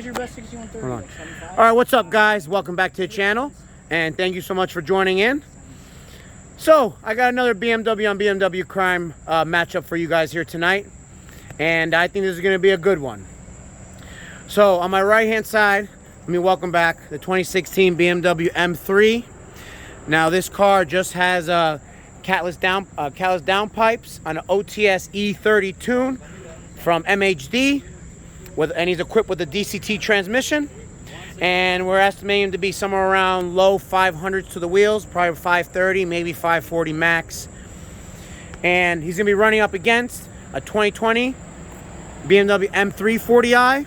your best 6130? All right, what's up, guys? Welcome back to the channel, and thank you so much for joining in. So, I got another BMW on BMW crime matchup for you guys here tonight, and I think this is going to be a good one. So, on my right-hand side, let me welcome back the 2016 BMW M3. Now, this car just has catless downpipes on an OTS E30 tune from MHD, and he's equipped with a DCT transmission. And we're estimating him to be somewhere around low 500s to the wheels, probably 530, maybe 540 max. And he's going to be running up against a 2020 BMW M340i.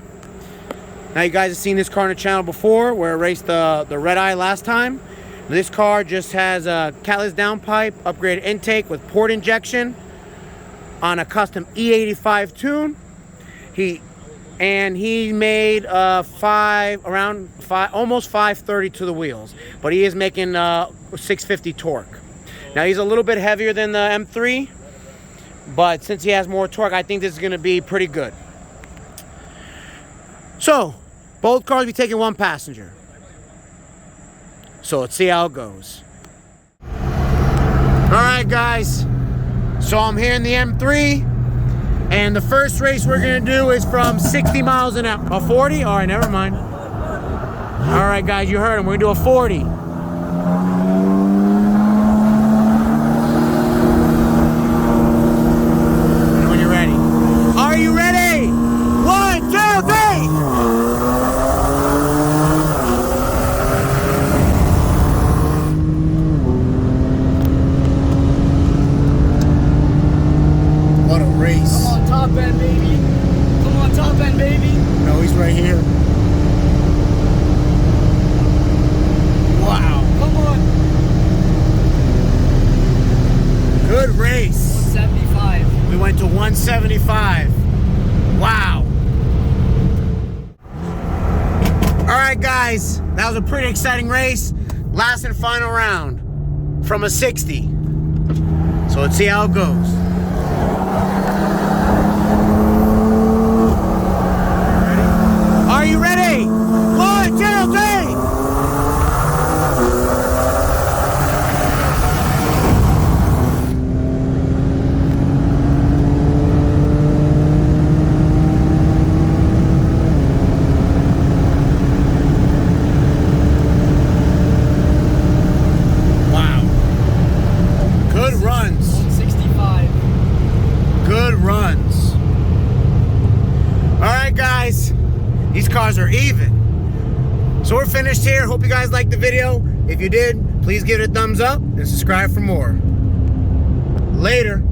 Now, you guys have seen this car on the channel before, where it raced the red eye last time. This car just has a catless downpipe, upgraded intake with port injection on a custom E85 tune. He made almost 530 to the wheels, but he is making 650 torque. Now, he's a little bit heavier than the M3, but since he has more torque, I think this is going to be pretty good. So, both cars will be taking one passenger. So let's see how it goes. All right, guys. So I'm here in the M3. And the first race we're gonna do is from 60 miles an hour. 40? All right, never mind. All right, guys, you heard him. We're gonna do a 40. When you're ready. Are you ready? 1, 2, 3. What a race. Top end, baby. Come on, top end, baby. No, he's right here. Wow. Come on. Good race. 175. We went to 175. Wow. All right, guys. That was a pretty exciting race. Last and final round from a 60. So let's see how it goes. Are you ready? 1, 2, 3. Wow. Good runs. 165. Good runs. All right, guys. These cars are even. So we're finished here. Hope you guys liked the video. If you did, please give it a thumbs up and subscribe for more. Later.